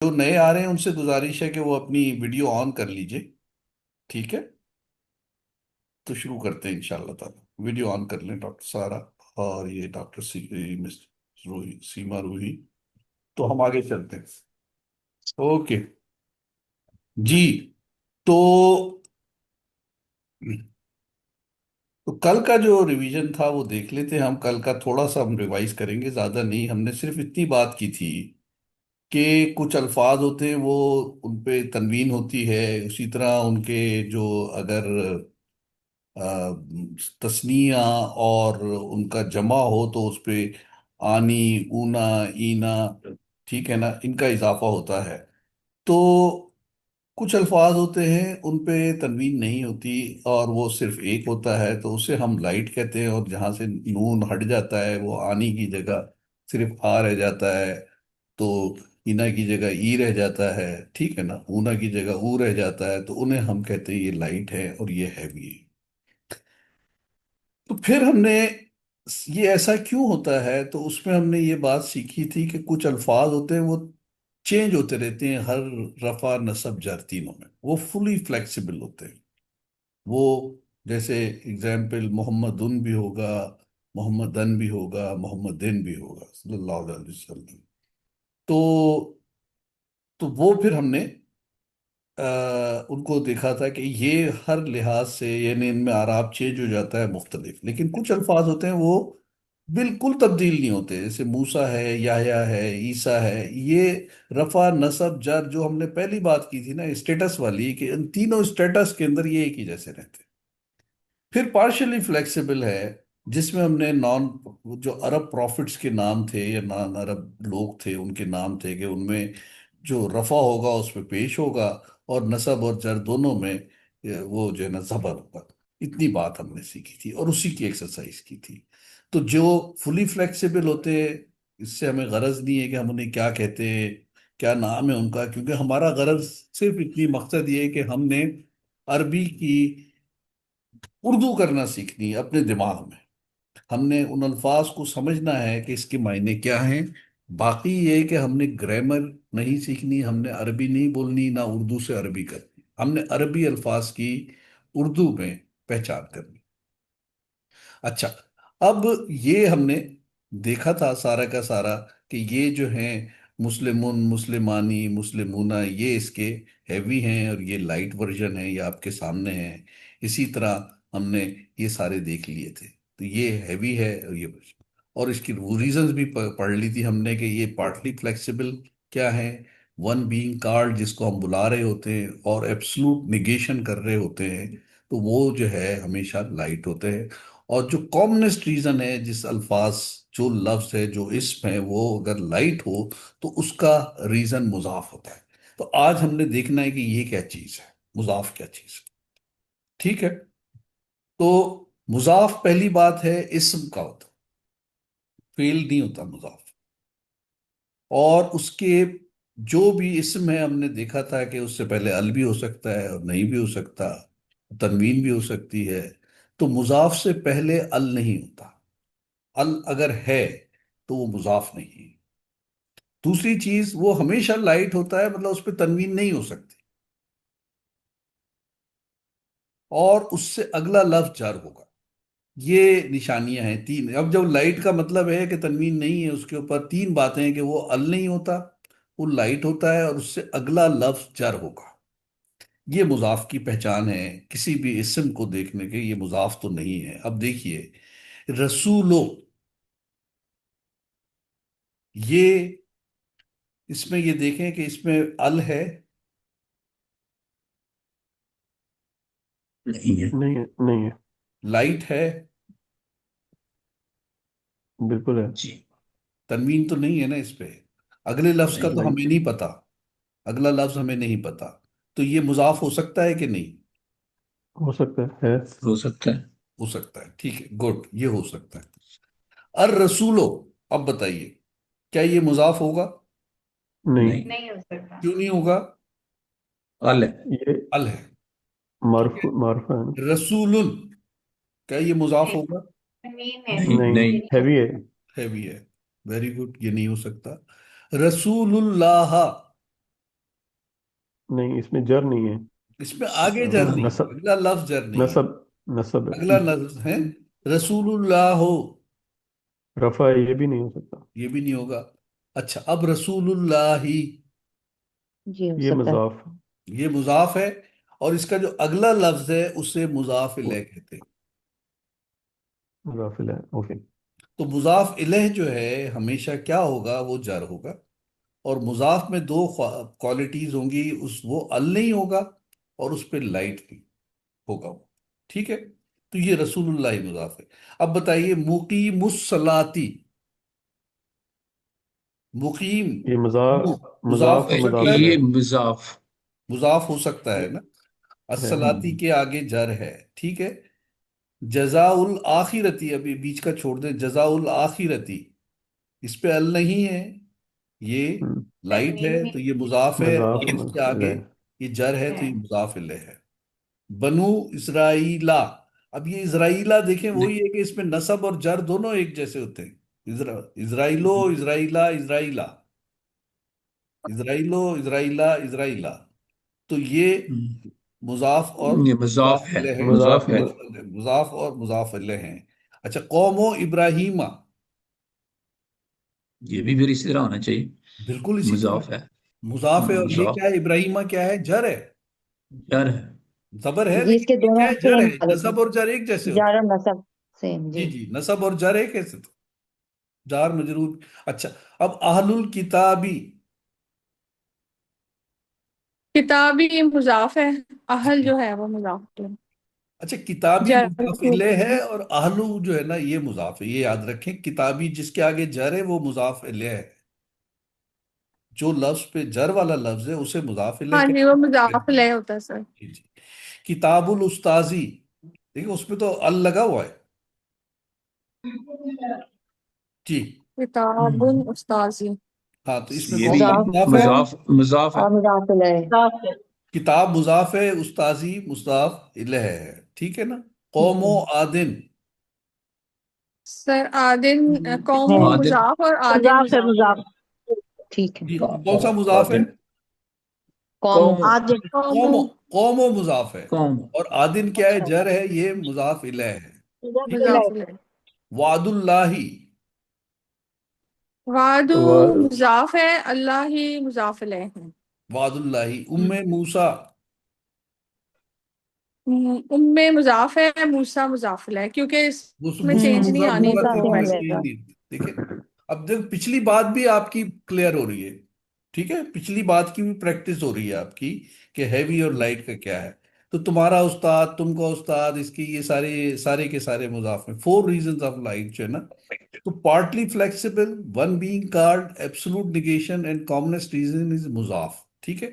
جو نئے آ رہے ہیں ان سے گزارش ہے کہ وہ اپنی ویڈیو آن کر لیجئے. ٹھیک ہے، تو شروع کرتے ہیں انشاءاللہ تعالی. ویڈیو آن کر لیں ڈاکٹر سارا اور یہ ڈاکٹر مس روحی، سیما روحی. تو ہم آگے چلتے ہیں. اوکے جی. تو تو کل کا جو ریویژن تھا وہ دیکھ لیتے ہیں. ہم کل کا تھوڑا سا ہم ریوائز کریں گے، زیادہ نہیں. ہم نے صرف اتنی بات کی تھی کہ کچھ الفاظ ہوتے ہیں وہ ان پہ تنوین ہوتی ہے. اسی طرح ان کے جو اگر آ، تثنیہ اور ان کا جمع ہو تو اس پہ آنی، اونا، اینا، ٹھیک ہے نا، ان کا اضافہ ہوتا ہے. تو کچھ الفاظ ہوتے ہیں ان پہ تنوین نہیں ہوتی اور وہ صرف ایک ہوتا ہے، تو اسے ہم لائٹ کہتے ہیں. اور جہاں سے نون ہٹ جاتا ہے وہ آنی کی جگہ صرف آ رہ جاتا ہے، تو اینا کی جگہ ای رہ جاتا ہے، ٹھیک ہے نا، اونا کی جگہ او رہ جاتا ہے، تو انہیں ہم کہتے ہیں یہ لائٹ ہے اور یہ ہیوی ہے. تو پھر ہم نے یہ ایسا کیوں ہوتا ہے، تو اس میں ہم نے یہ بات سیکھی تھی کہ کچھ الفاظ ہوتے ہیں وہ چینج ہوتے رہتے ہیں ہر رفع نصب جر تینوں میں. وہ فلی فلیکسیبل ہوتے ہیں. وہ جیسے اگزامپل محمدن بھی ہوگا، محمدن بھی ہوگا، محمدن بھی ہوگا صلی اللہ علیہ وسلم. تو وہ پھر ہم نے ان کو دیکھا تھا کہ یہ ہر لحاظ سے یعنی ان میں اعراب چینج ہو جاتا ہے مختلف. لیکن کچھ الفاظ ہوتے ہیں وہ بالکل تبدیل نہیں ہوتے، جیسے موسیٰ ہے، یحییٰ ہے، عیسیٰ ہے. یہ رفع نصب جر جو ہم نے پہلی بات کی تھی نا اسٹیٹس والی، کہ ان تینوں اسٹیٹس کے اندر یہ ایک ہی جیسے رہتے ہیں. پھر پارشلی فلیکسیبل ہے جس میں ہم نے نان جو عرب پروفٹس کے نام تھے یا نان عرب لوگ تھے ان کے نام تھے، کہ ان میں جو رفع ہوگا اس پہ پیش ہوگا، اور نصب اور جر دونوں میں وہ جو ہے نا زبر ہوگا. اتنی بات ہم نے سیکھی تھی اور اسی کی ایکسرسائز کی تھی. تو جو فلی فلیکسیبل ہوتے ہیں اس سے ہمیں غرض نہیں ہے کہ ہم انہیں کیا کہتے ہیں، کیا نام ہے ان کا، کیونکہ ہمارا غرض صرف اتنی مقصد یہ ہے کہ ہم نے عربی کی اردو کرنا سیکھنی ہے اپنے دماغ میں. ہم نے ان الفاظ کو سمجھنا ہے کہ اس کے معنی کیا ہیں. باقی یہ ہے کہ ہم نے گرامر نہیں سیکھنی، ہم نے عربی نہیں بولنی، نہ اردو سے عربی کرنی. ہم نے عربی الفاظ کی اردو میں پہچان کرنی. اچھا، اب یہ ہم نے دیکھا تھا سارا کا سارا کہ یہ جو ہیں مسلمون، مسلمانی، مسلمونہ، یہ اس کے ہیوی ہیں اور یہ لائٹ ورژن ہے، یہ آپ کے سامنے ہیں. اسی طرح ہم نے یہ سارے دیکھ لیے تھے. تو یہ ہیوی ہے اور یہ اور اس کی وہ ریزنز بھی پڑھ لی تھی ہم نے کہ یہ پارٹلی فلیکسیبل کیا ہے. ون بینگ کارڈ جس کو ہم بلا رہے ہوتے ہیں اور ایبسلوٹ نگیشن کر رہے ہوتے ہیں، تو وہ جو ہے ہمیشہ لائٹ ہوتے ہیں. اور جو کامنسٹ ریزن ہے، جس الفاظ جو لفظ ہے جو اسم ہے وہ اگر لائٹ ہو تو اس کا ریزن مضاف ہوتا ہے. تو آج ہم نے دیکھنا ہے کہ یہ کیا چیز ہے، مضاف کیا چیز ہے. ٹھیک ہے. تو مضاف پہلی بات ہے اسم کا ہوتا، فعل نہیں ہوتا مضاف. اور اس کے جو بھی اسم ہے ہم نے دیکھا تھا کہ اس سے پہلے ال بھی ہو سکتا ہے اور نہیں بھی ہو سکتا، تنوین بھی ہو سکتی ہے. تو مضاف سے پہلے ال نہیں ہوتا. ال اگر ہے تو وہ مضاف نہیں ہے. دوسری چیز، وہ ہمیشہ لائٹ ہوتا ہے، مطلب اس پہ تنوین نہیں ہو سکتی. اور اس سے اگلا لفظ جر ہوگا. یہ نشانیاں ہیں تین. اب جب لائٹ کا مطلب ہے کہ تنوین نہیں ہے اس کے اوپر، تین باتیں ہیں کہ وہ ال نہیں ہوتا، وہ لائٹ ہوتا ہے، اور اس سے اگلا لفظ جر ہوگا. یہ مضاف کی پہچان ہے. کسی بھی اسم کو دیکھنے کے یہ مضاف تو نہیں ہے. اب دیکھیے رسولو، یہ اس میں یہ دیکھیں کہ اس میں ال ہے، نہیں ہے، نہیں ہے، نہیں ہے، لائٹ ہے، بالکل ہے. جی تنوین تو نہیں ہے نا اس پہ. اگلے لفظ کا نہیں تو لائٹ ہمیں نہیں پتا، اگلا لفظ ہمیں نہیں پتا. تو یہ مضاف ہو سکتا ہے کہ نہیں؟ ہو سکتا ہے. ہو سکتا ہے. ہو سکتا ہے. ٹھیک ہے، گڈ، یہ ہو سکتا ہے. الرسولو، اب بتائیے کیا یہ مضاف ہوگا؟ نہیں، نہیں نہیں ہو سکتا. کیوں نہیں ہوگا؟ ال ہے. یہ ال ہے. ٹھیک معرف ہے. معرفہ ہے نا. رسول، کیا یہ مضاف ہوگا؟ نہیں نہیں، نہیں ہیوی ہے. ہیوی ہے. ویری گڈ، یہ نہیں ہو سکتا. رسول اللہ، نہیں، اس میں جر نہیں ہے۔ اس میں آگے جر نہیں ہے، نسب، اگلا لفظ جر نہیں ہے، نسب، نسب ہے۔ اگلا لفظ ہے رسول اللہ ہو، رفع یہ بھی نہیں ہو سکتا۔ یہ بھی نہیں ہوگا۔ اچھا اب رسول اللہ ہی، جی ہو یہ سکتا ہے۔ مضاف، یہ مضاف ہے، اور اس کا جو اگلا لفظ ہے اسے مضاف وہ الیہ کہتے ہیں۔ مضاف ہے، اوکے۔ تو مضاف الیہ جو ہے ہمیشہ کیا ہوگا، وہ جر ہوگا، اور مضاف میں دو کوالٹیز ہوں گی، وہ ال نہیں ہوگا اور اس پہ لائٹ نہیں ہوگا وہ، ٹھیک ہے؟ تو یہ رسول اللہ ہی مضاف ہے۔ اب بتائیے مقیم الصلاتی، مقیم یہ مضاف، مضاف مضاف ہو اور سکتا مضاف ہے نا؟ ہے۔ یہ مضاف مضاف ہو سکتا ہے نا؟ ہے۔ الصلاتی کے آگے جر ہے، ٹھیک ہے؟ جزاء الآخرتی، ابھی بیچ کا چھوڑ دیں، جزاء الآخرتی، اس پہ ال نہیں ہے، یہ ہم، لائٹ ہے تو یہ مضاف ہے، مضاف اور اور اس کے مضاف آگے ہے۔ یہ جر ہے تو یہ مضاف الیہ ہے۔ بنو اسرائیلا، اب یہ اسرائیلا دیکھیں وہی ہے کہ اس میں نصب اور جر دونوں ایک جیسے ہوتے ہیں، اسرائیلو، اسرائیلا، اسرائیلا، اسرائیلو، اسرائیلا، اسرائیلا، تو یہ مضاف اور یہ مضاف مضاف ہے، الیہ ہے، مضاف مضاف ہے۔ مضاف اور مضاف الیہ ہیں۔ اچھا قوم و ابراہیمہ، یہ بھی پھر اسی طرح ہونا چاہیے، بالکل اسی طرح مضاف ہے۔ مضاف ہے، اور یہ مضاف کیا ہے، ابراہیمہ کیا ہے، جر ہے، جر ہے۔ زبر ہے جی اس لیکن کے یہ کیا دونوں ہے، جر سیم ہے، نصب اور جر ایک جیسے ہوتے جار اور نصب سیم، ہیں، جی۔ جی جی، نصب اور جر ایک ایسے تو جار مجرور۔ اچھا اب اہل الکتابی، کتابی مضاف ہے، اہل جو ہے وہ مضاف ہے، اچھا کتابی جر مضاف کے الیہ اوپر ہے، ہے۔ اور اہلو جو ہے نا یہ مضاف ہے، یہ یاد رکھیں، کتابی جس کے آگے جر ہے وہ مضاف الیہ ہے، جو لفظ پہ جر والا لفظ ہے اسے مضاف الیہ ہاں جی، وہ مضاف کہتے ہیں۔ لے ہوتا ہے سر۔ جی جی، کتاب الاستاذی، دیکھیں اس پہ تو ال لگا ہوا ہے، جی کتاب استاذی، ہاں، تو اس میں یہ کون بھی سا مضاف مضاف ہے ہے؟ مضاف ہے۔ اور مضاف الیہ۔ کتاب مضاف ہے، استاذی مضاف الیہ ہے، ٹھیک ہے نا؟ قوم و آدن، سر آدن، قوم ہے عادل، مضاف اور آدن مضاف ہے، مضاف مضاف، ہے۔ ٹھیک ہے۔ جی کون سا مضاف ہے؟ عادل، قوم قوم، عادل۔ قوم قوم، قوم و مضاف ہے، قوم، اور آدن کیا ہے، جر ہے، یہ مضاف الیہ ہے، ٹھیک ہے؟ مضاف لے، وعد اللہ، وعد و مضاف ہے، اللہ ہی مضاف لے ہیں۔ وعد اللہ، ام موسیٰ، ام مضاف ہے، موسیٰ مضاف لے، کیونکہ اس میں چینج نہیں موسیٰ آنی موسیٰ تو موسیٰ وہ سے سے کوئی ویسے۔ لے چیز گا۔ نہیں، دیکھیں اب دیکھ پچھلی بات بھی آپ کی کلیئر ہو رہی ہے، ٹھیک ہے؟ پچھلی بات کی بھی پریکٹس ہو رہی ہے آپ کی کہ ہیوی اور لائٹ کا کیا ہے۔ تو تمہارا استاد، تم کا استاد، اس کی یہ سارے سارے کے سارے مضاف ہیں، فور ریزنز آف لائٹ جو ہے نا، تو پارٹلی فلیکسیبل، ون بینگ کارڈ، ایبسولوٹ نگیشن اینڈ کامنسٹ ریزن از مضاف، ٹھیک ہے؟